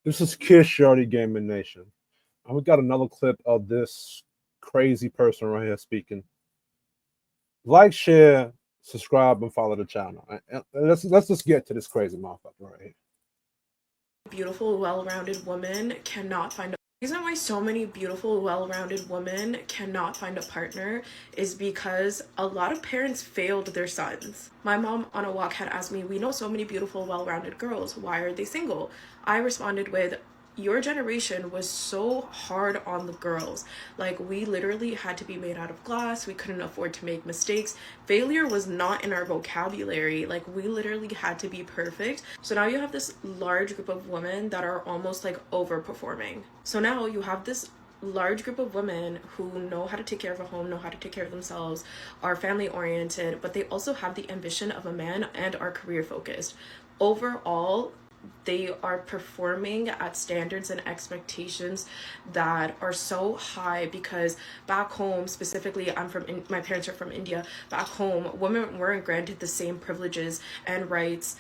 This is Kid Shorty Gaming Nation. And we got another clip of this crazy person right here speaking. Like, share, subscribe, and follow the channel. And let's just get to this crazy motherfucker right here. Beautiful, well-rounded woman cannot find a reason why so many beautiful, well-rounded women cannot find a partner is because a lot of parents failed their sons. My mom on a walk had asked me, we know so many beautiful, well-rounded girls, why are they single? I responded with, your generation was so hard on the girls. Like, we literally had to be made out of glass. We couldn't afford to make mistakes. Failure was not in our vocabulary. Like, we literally had to be perfect. So now you have this large group of women that are almost like overperforming. So now you have this large group of women who know how to take care of a home, know how to take care of themselves, are family oriented, but they also have the ambition of a man and are career focused. Overall, they are performing at standards and expectations that are so high because back home, specifically, my parents are from India. Back home, women weren't granted the same privileges and rights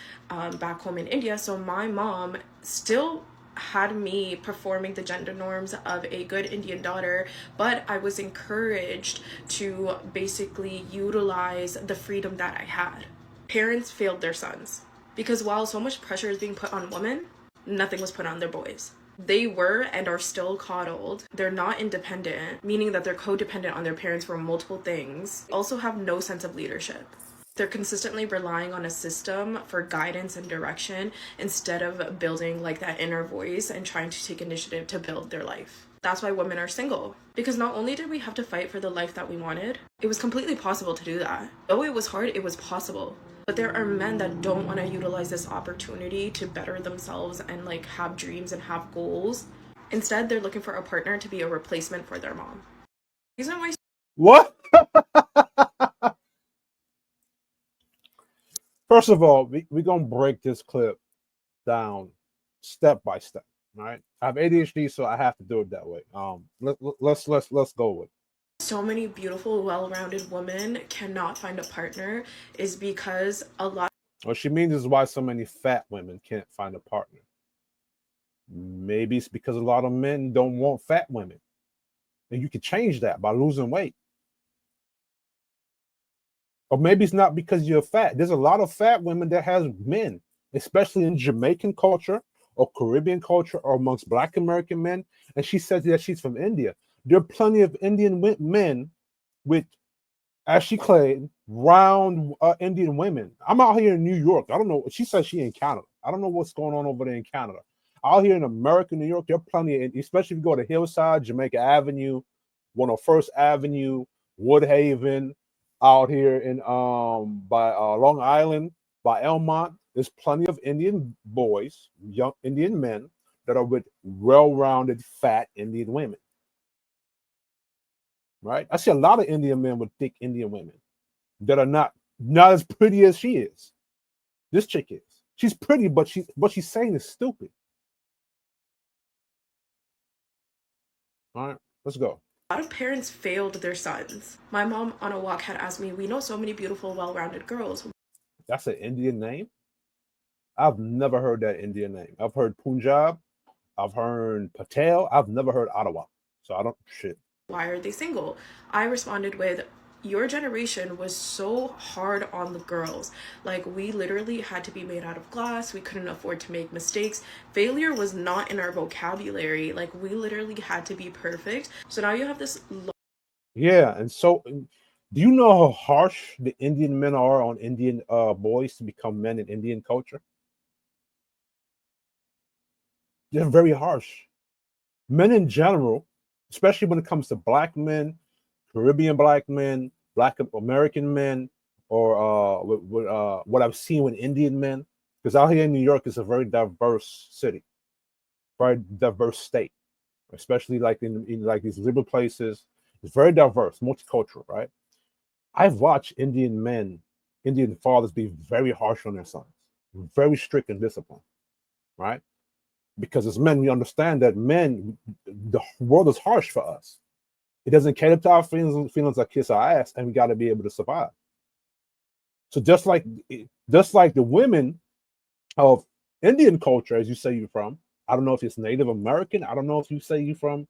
back home in India. So my mom still had me performing the gender norms of a good Indian daughter, but I was encouraged to basically utilize the freedom that I had. Parents failed their sons. Because while so much pressure is being put on women, nothing was put on their boys. They were and are still coddled. They're not independent, meaning that they're codependent on their parents for multiple things. They also have no sense of leadership. They're consistently relying on a system for guidance and direction instead of building like that inner voice and trying to take initiative to build their life. That's why women are single. Because not only did we have to fight for the life that we wanted, it was completely possible to do that. Though it was hard, it was possible. But there are men that don't want to utilize this opportunity to better themselves and like have dreams and have goals. Instead, they're looking for a partner to be a replacement for their mom. Reason why What? First of all, we're going to break this clip down step by step. All right. I have ADHD, so I have to do it that way. Let's go with it. so many beautiful, well-rounded women cannot find a partner is because a lot. What she means is why so many fat women can't find a partner. Maybe it's because a lot of men don't want fat women. And you can change that by losing weight. Or maybe it's not because you're fat. There's a lot of fat women that has men, especially in Jamaican culture or Caribbean culture or amongst Black American men. And she says that she's from India. There are plenty of Indian men with, as she claimed, round Indian women. I'm out here in New York. I don't know. She says she in Canada. I don't know what's going on over there in Canada. Out here in America, New York, there are plenty of, especially if you go to Hillside, Jamaica Avenue, 101st Avenue, Woodhaven, out here in by Long Island, by Elmont. There's plenty of Indian boys, young Indian men that are with well-rounded, fat Indian women. Right? I see a lot of Indian men with thick Indian women that are not as pretty as she is. This chick is. She's pretty, but what she's saying is stupid. All right, let's go. A lot of parents failed their sons. My mom on a walk had asked me, we know so many beautiful, well-rounded girls. That's an Indian name? I've never heard that Indian name. I've heard Punjab. I've heard Patel. I've never heard Ottawa. So I don't shit. Why are they single? I responded with, your generation was so hard on the girls. Like, we literally had to be made out of glass. We couldn't afford to make mistakes. Failure was not in our vocabulary. Like, we literally had to be perfect. So now you have this. Yeah, and so do you know how harsh the Indian men are on Indian boys to become men in Indian culture? They're very harsh. Men in general, especially when it comes to Black men, Caribbean Black men, Black American men, or what I've seen with Indian men, because out here in New York is a very diverse city, very diverse state, especially like in like these liberal places. It's very diverse, multicultural, right? I've watched Indian men, Indian fathers be very harsh on their sons, very strict and disciplined, right? Because as men, we understand that the world is harsh for us. It doesn't cater to our feelings that kiss our ass, and we got to be able to survive. So just like the women of Indian culture, as you say you're from, I don't know if it's Native American. I don't know if you say you from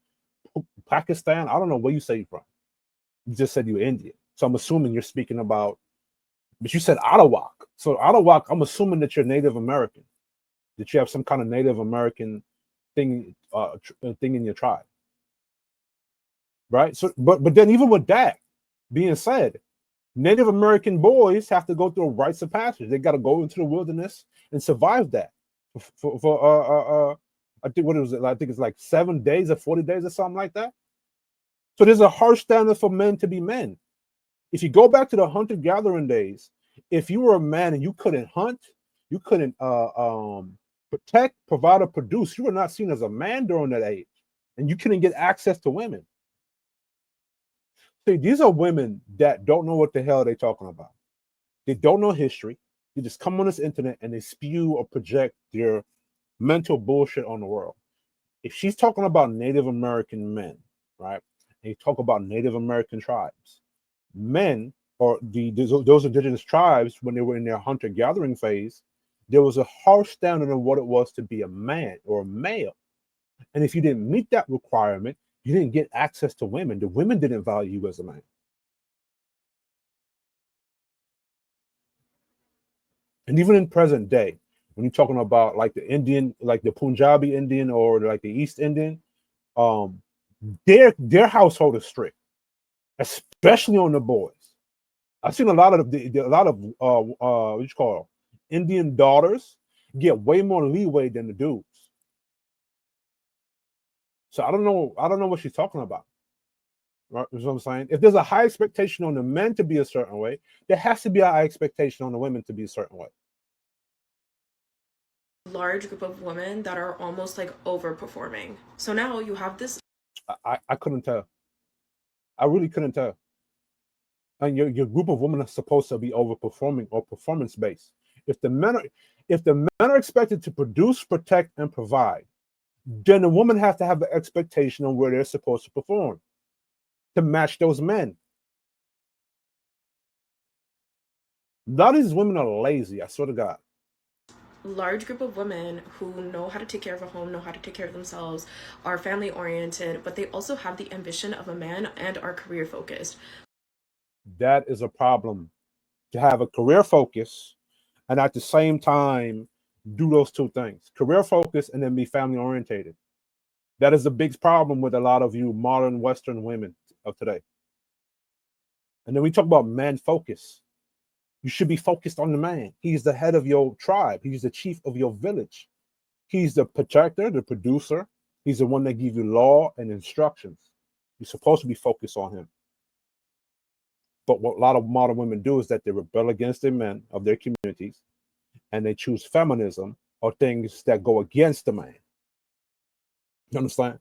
Pakistan. I don't know where you say you from. You just said you're Indian. So I'm assuming you're speaking about, but you said Ottawa. So Ottawa, I'm assuming that you're Native American, that you have some kind of Native American thing in your tribe, right? So, but then even with that being said, Native American boys have to go through rites of passage. They got to go into the wilderness and survive that for I think what was it? I think it's like 7 days or 40 days or something like that. So there's a harsh standard for men to be men. If you go back to the hunter gathering days, if you were a man and you couldn't hunt, you couldn't protect, provide, or produce, you were not seen as a man during that age, and you couldn't get access to women. See, these are women that don't know what the hell they're talking about. They don't know history. They just come on this internet and they spew or project their mental bullshit on the world. If she's talking about Native American men, right, and you talk about Native American tribes, men or those indigenous tribes, when they were in their hunter gathering phase, there was a harsh standard of what it was to be a man or a male. And if you didn't meet that requirement, you didn't get access to women. The women didn't value you as a man. And even in present day, when you're talking about like the Indian, like the Punjabi Indian or like the East Indian, um, their household is strict, especially on the boys. I've seen a lot of a lot of what you call Indian daughters get way more leeway than the dudes. So I don't know what she's talking about. Right? You know what I'm saying? If there's a high expectation on the men to be a certain way, there has to be a high expectation on the women to be a certain way. Large group of women that are almost like overperforming. So now you have this. I couldn't tell. I really couldn't tell. And your group of women are supposed to be overperforming or performance based. If the men are if the men are expected to produce, protect, and provide, then the woman has to have the expectation on where they're supposed to perform to match those men. A lot of these women are lazy, I swear to God. Large group of women who know how to take care of a home, know how to take care of themselves, are family oriented, but they also have the ambition of a man and are career focused. That is a problem. To have a career focus and at the same time do those two things, career focus and then be family orientated. That is the big problem with a lot of you modern Western women of today. And then we talk about man focus. You should be focused on the man. He's the head of your tribe. He's the chief of your village. He's the protector, the producer. He's the one that gives you law and instructions. You're supposed to be focused on him. But what a lot of modern women do is that they rebel against the men of their communities and they choose feminism or things that go against the man. You understand?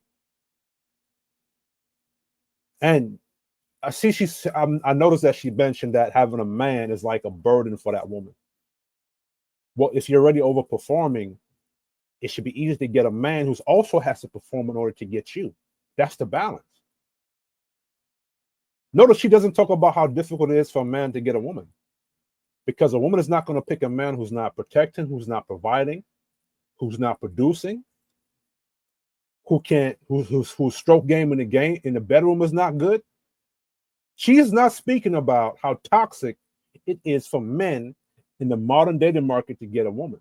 And I see I noticed that she mentioned that having a man is like a burden for that woman. Well, if you're already overperforming, it should be easy to get a man who also has to perform in order to get you. That's the balance. Notice she doesn't talk about how difficult it is for a man to get a woman, because a woman is not going to pick a man who's not protecting, who's not providing, who's not producing, who can't, whose stroke game in the bedroom is not good. She is not speaking about how toxic it is for men in the modern dating market to get a woman.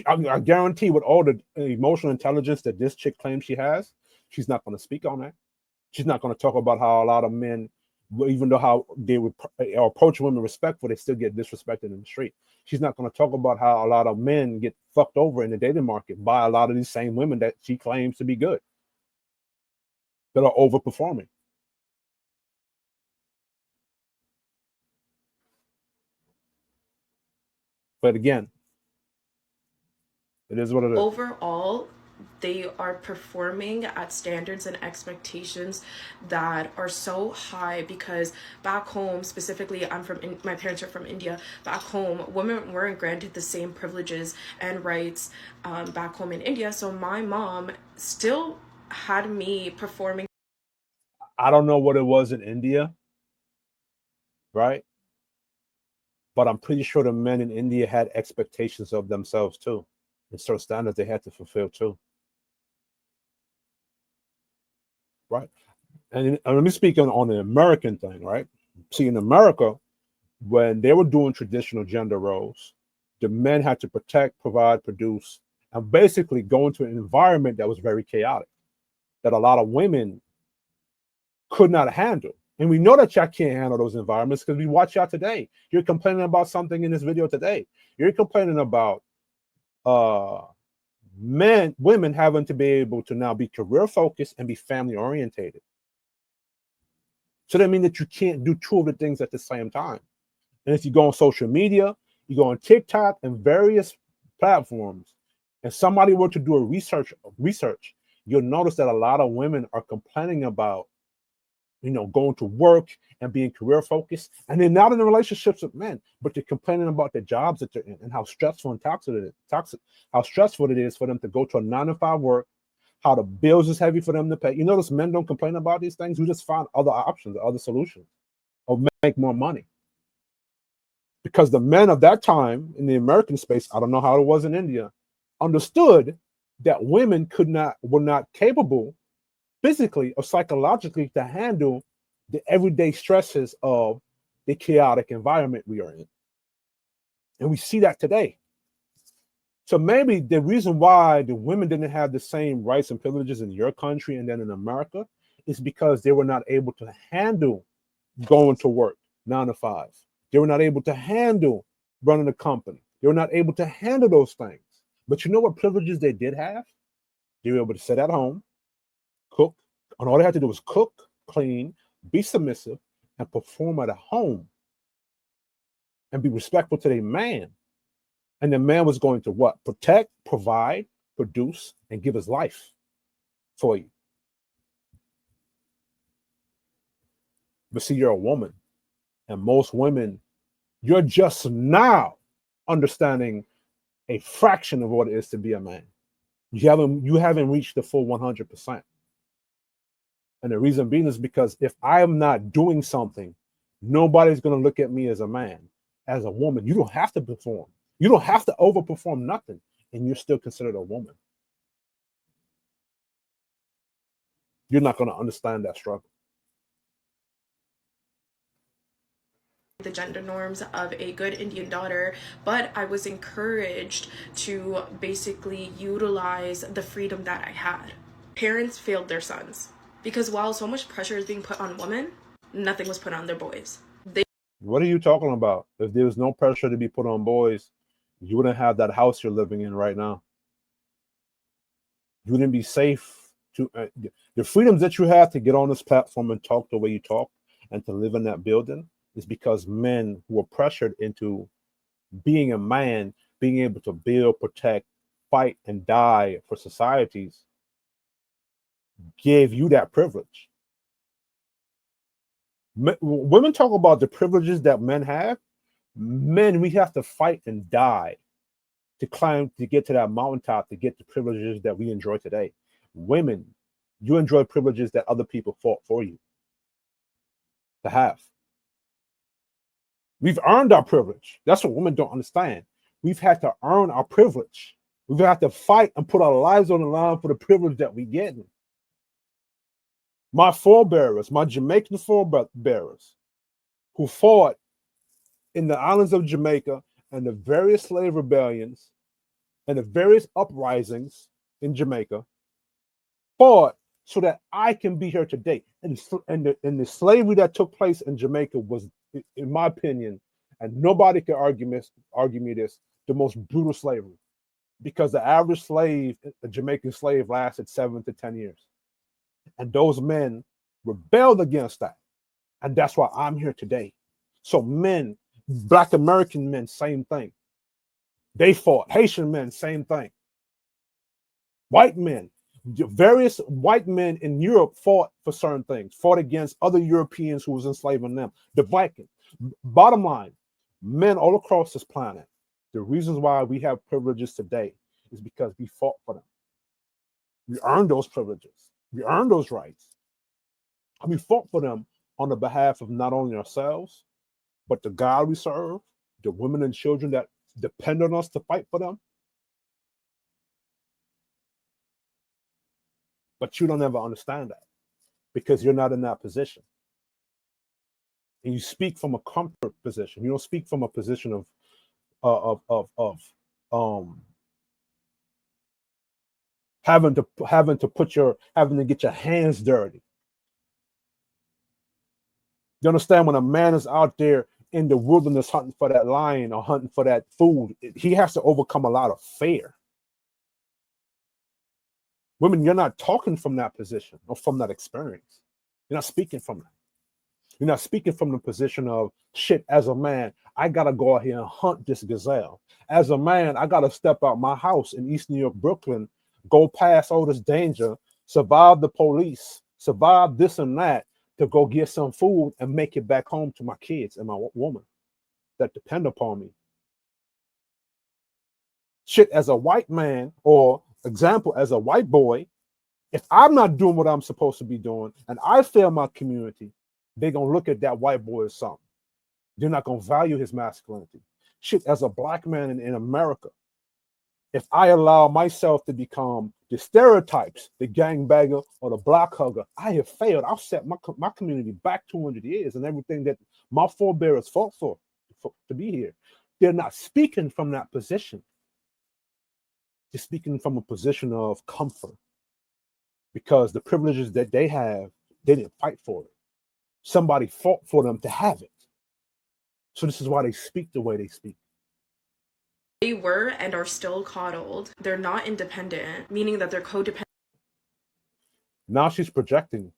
I guarantee, with all the emotional intelligence that this chick claims she has, she's not going to speak on that. She's not going to talk about how a lot of men, even though how they would approach women respectful, they still get disrespected in the street. She's not going to talk about how a lot of men get fucked over in the dating market by a lot of these same women that she claims to be good, that are overperforming. But again, it is what it is. Overall, they are performing at standards and expectations that are so high because back home, specifically, my parents are from India. Back home, women weren't granted the same privileges and rights back home in India. So my mom still had me performing. I don't know what it was in India, right? But I'm pretty sure the men in India had expectations of themselves too. and certain standards they had to fulfill too. Right. And let me speak on the American thing, right? See, in America, when they were doing traditional gender roles, the men had to protect, provide, produce, and basically go into an environment that was very chaotic, that a lot of women could not handle. And we know that y'all can't handle those environments because we watch y'all today. You're complaining about something in this video today. You're complaining about uh women having to be able to now be career focused and be family orientated. So that means that you can't do two of the things at the same time. And if you go on social media, you go on TikTok and various platforms, and somebody were to do a research, you'll notice that a lot of women are complaining about, going to work and being career focused, and they're not in the relationships with men, but they're complaining about the jobs that they're in and how stressful and how stressful it is for them to go to a 9 to 5 work, how the bills is heavy for them to pay. You notice men don't complain about these things. We just find other options, other solutions, or make more money. Because the men of that time in the American space, I don't know how it was in India, understood that women were not capable physically or psychologically to handle the everyday stresses of the chaotic environment we are in. And we see that today. So maybe the reason why the women didn't have the same rights and privileges in your country and then in America is because they were not able to handle going to work 9 to 5. They were not able to handle running a company. They were not able to handle those things. But you know what privileges they did have? They were able to sit at home, cook, and all they had to do was cook, clean, be submissive, and perform at home and be respectful to their man. And the man was going to what? Protect, provide, produce, and give his life for you. But see, you're a woman, and most women, you're just now understanding a fraction of what it is to be a man. You haven't reached the full 100%. And the reason being is because if I am not doing something, nobody's going to look at me as a man. As a woman, you don't have to perform. You don't have to overperform nothing, and you're still considered a woman. You're not going to understand that struggle. The gender norms of a good Indian daughter, but I was encouraged to basically utilize the freedom that I had. Parents failed their sons because while so much pressure is being put on women, nothing was put on their boys. What are you talking about? If there was no pressure to be put on boys, you wouldn't have that house you're living in right now. You wouldn't be safe to the freedoms that you have to get on this platform and talk the way you talk and to live in that building is because men who were pressured into being a man, being able to build, protect, fight, and die for societies gave you that privilege. Women talk about the privileges that men have. Men, we have to fight and die to climb, to get to that mountaintop, to get the privileges that we enjoy today. Women, you enjoy privileges that other people fought for you to have. We've earned our privilege. That's what women don't understand. We've had to earn our privilege. We've had to fight and put our lives on the line for the privilege that we get. My forebearers, my Jamaican forebearers, who fought in the islands of Jamaica and the various slave rebellions and the various uprisings in Jamaica, fought so that I can be here today. And the slavery that took place in Jamaica was, in my opinion, and nobody can argue me this, the most brutal slavery. Because the average slave, a Jamaican slave, lasted 7 to 10 years. And those men rebelled against that. And that's why I'm here today. So men, Black American men, same thing. They fought. Haitian men, same thing. White men, various white men in Europe fought for certain things, fought against other Europeans who was enslaving them. The Vikings. Bottom line, men all across this planet, the reasons why we have privileges today is because we fought for them. We earned those privileges. We earned those rights. And we fought for them on the behalf of not only ourselves, but the God we serve, the women and children that depend on us to fight for them. But you don't ever understand that because you're not in that position. And you speak from a comfort position. You don't speak from a position of um having to get your hands dirty. You understand when a man is out there in the wilderness hunting for that lion or hunting for that food, he has to overcome a lot of fear. Women, you're not talking from that position or from that experience. You're not speaking from that. You're not speaking from the position of shit. As a man, I gotta go out here and hunt this gazelle. As a man, I gotta step out my house in East New York, Brooklyn, go past all this danger, survive the police, survive this and that to go get some food and make it back home to my kids and my woman that depend upon me. Shit, as a white man, or example, as a white boy, if I'm not doing what I'm supposed to be doing and I fail my community, they're gonna look at that white boy as something. They're not gonna value his masculinity. Shit, as a black man in America, if I allow myself to become the stereotypes, the gangbanger or the block hugger, I have failed. I've set my community back 200 years and everything that my forebears fought for to be here. They're not speaking from that position. They're speaking from a position of comfort because the privileges that they have, they didn't fight for it. Somebody fought for them to have it. So this is why they speak the way they speak. They were and are still coddled. They're not independent, meaning that they're codependent. Now she's projecting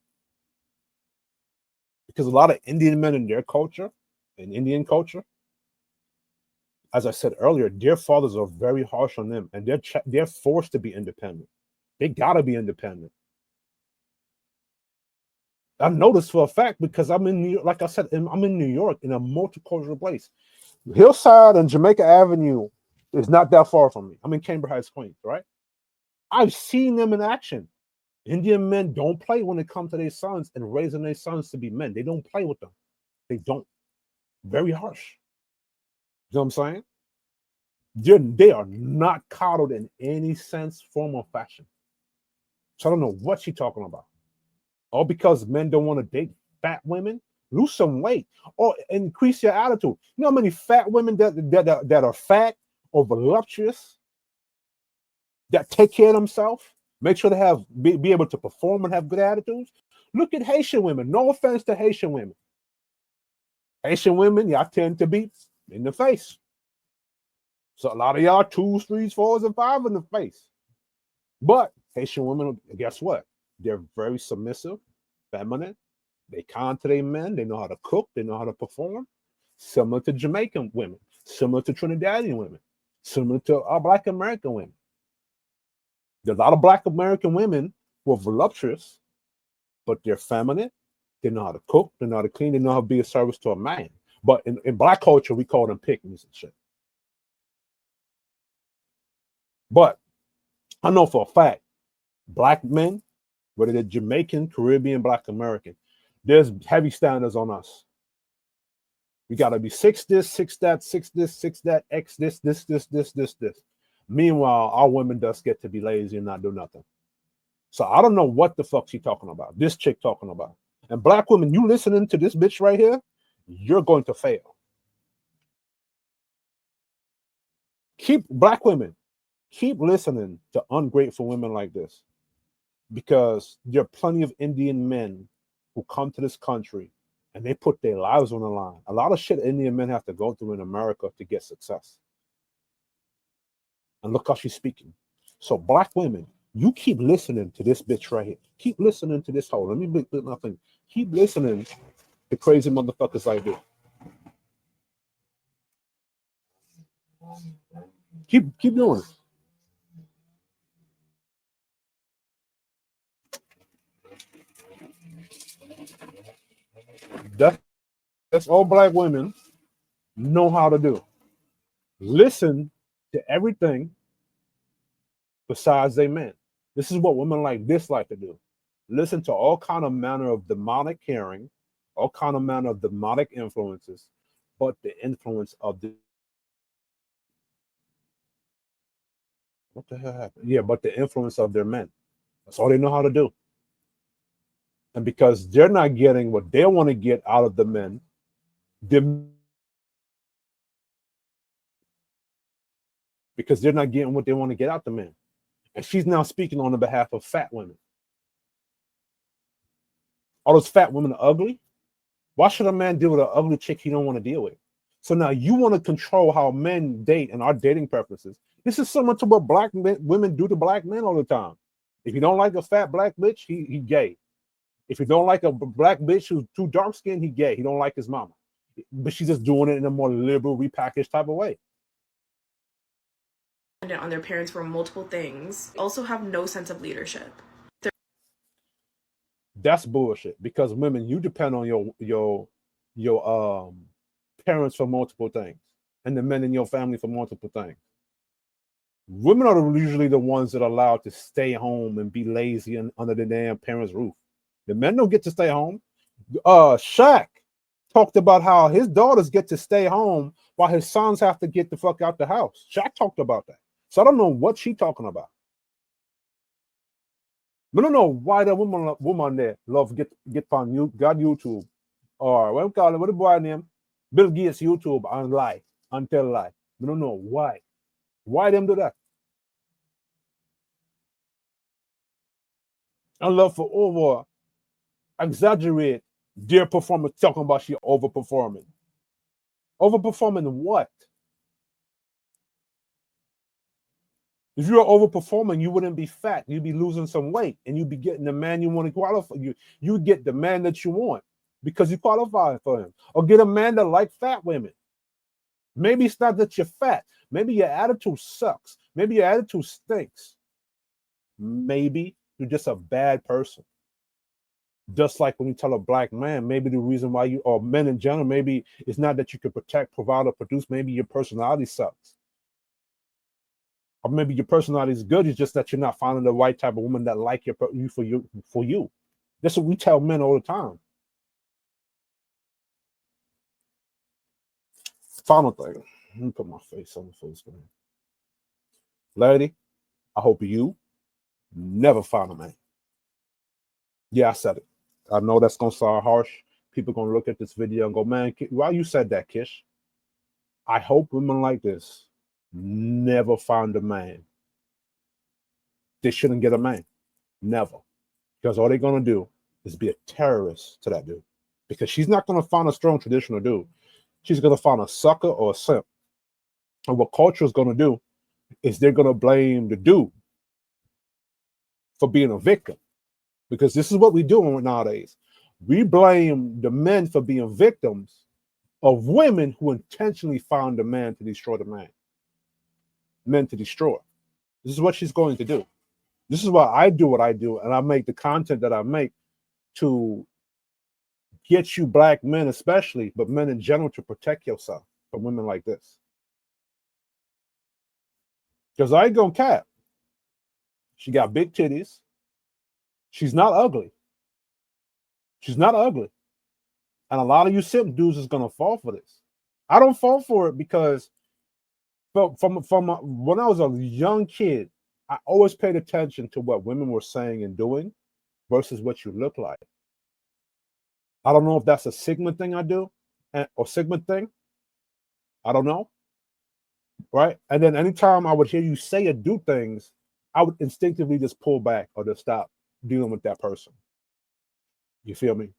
because a lot of Indian men in their culture, in Indian culture, as I said earlier, their fathers are very harsh on them, and they're forced to be independent. They gotta be independent. I know this for a fact because I'm in New York, like I said, I'm in New York in a multicultural place. Hillside and Jamaica Avenue is not that far from me. I'm in Cambridge Heights, Queens, right? I've seen them in action. Indian men don't play when it comes to their sons and raising their sons to be men. They don't play with them. They don't. Very harsh. You know what I'm saying? They are not coddled in any sense, form, or fashion. So I don't know what she's talking about. All because men don't want to date fat women, lose some weight, or increase your attitude. You know how many fat women that are fat or voluptuous that take care of themselves, make sure to be able to perform and have good attitudes. Look at Haitian women. No offense to Haitian women. Haitian women, y'all tend to be in the face. So a lot of y'all 2s, 3s, 4s, and 5 in the face. But Haitian women, guess what? They're very submissive, feminine. They kind to their men. They know how to cook. They know how to perform. Similar to Jamaican women, similar to Trinidadian women, similar to Black American women. There's a lot of Black American women who are voluptuous, but they're feminine. They know how to cook. They know how to clean. They know how to be a service to a man. But in Black culture, we call them pick-mes and shit. But I know for a fact, Black men, whether they're Jamaican, Caribbean, Black American, there's heavy standards on us. We got to be 6 this, 6 that, 6 this, 6 that, X this, this, this, this, this, this. Meanwhile, our women just get to be lazy and not do nothing. So I don't know what the fuck she talking about. This chick talking about. And Black women, you listening to this bitch right here, you're going to fail. Black women, keep listening to ungrateful women like this because there are plenty of Indian men who come to this country and they put their lives on the line. A lot of shit Indian men have to go through in America to get success. And look how she's speaking. So Black women, you keep listening to this bitch right here. Keep listening to this hoe. Let me big nothing. Keep listening to crazy motherfuckers like this. Keep doing it. That's all Black women know how to do. Listen to everything besides they men. This is what women like this like to do. Listen to all kind of manner of demonic hearing, all kind of manner of demonic influences, but the influence of the what the hell happened? Yeah, but the influence of their men. That's all they know how to do. And because they're not getting what they want to get out of the men, because they're not getting what they want to get out the men. And she's now speaking on the behalf of fat women. All those fat women are ugly. Why should a man deal with an ugly chick he don't want to deal with? So now you want to control how men date and our dating preferences. This is similar to what black women do to black men all the time. If you don't like a fat black bitch, he gay. If you don't like a black bitch who's too dark skinned, he gay. He don't like his mama. But she's just doing it in a more liberal, repackaged type of way. On their parents for multiple things, also have no sense of leadership. That's bullshit. Because women, you depend on your parents for multiple things, and the men in your family for multiple things. Women are usually the ones that are allowed to stay home and be lazy and under the damn parents' roof. The men don't get to stay home. Shaq talked about how his daughters get to stay home while his sons have to get the fuck out the house. Shaq talked about that. So I don't know what she's talking about. I don't know why the woman there love get on you got YouTube or what call it, what the boy name? Bill Gates YouTube and lie and tell lie. I don't know why. Why them do that? I love for over exaggerate their performance, talking about she overperforming. Overperforming what? If you're overperforming, you wouldn't be fat. You'd be losing some weight, and you'd be getting the man you want to qualify. You get the man that you want because you qualify for him, or get a man that like fat women. Maybe it's not that you're fat. Maybe your attitude sucks. Maybe your attitude stinks. Maybe you're just a bad person. Just like when you tell a black man, maybe the reason why you, or men in general, maybe it's not that you can protect, provide, or produce. Maybe your personality sucks. Or maybe your personality is good. It's just that you're not finding the right type of woman that like you for you. That's what we tell men all the time. Final thing. Let me put my face on the full screen. Lady, I hope you never find a man. Yeah, I said it. I know that's gonna sound harsh. People gonna look at this video and go, man, why you said that, Kish? I hope women like this never find a man. They shouldn't get a man. Never. Because all they're gonna do is be a terrorist to that dude. Because she's not gonna find a strong traditional dude. She's gonna find a sucker or a simp. And what culture is gonna do is they're gonna blame the dude for being a victim. Because this is what we do nowadays. We blame the men for being victims of women who intentionally found a man to destroy the man. Men to destroy. This is what she's going to do. This is why I do what I do, and I make the content that I make to get you black men especially, but men in general, to protect yourself from women like this. Because I ain't gonna cap. She got big titties. She's not ugly. She's not ugly. And a lot of you simp dudes is gonna fall for this. I don't fall for it because from when I was a young kid, I always paid attention to what women were saying and doing versus what you look like. I don't know if that's a Sigma thing I do or Sigma thing. I don't know. Right. And then anytime I would hear you say or do things, I would instinctively just pull back or just stop dealing with that person. You feel me?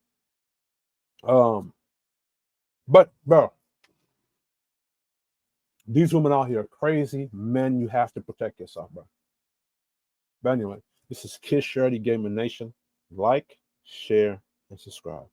But bro, these women out here are crazy. Men, you have to protect yourself, bro. But anyway, this is Kiss Shirley Gamer Nation. Like, share, and subscribe.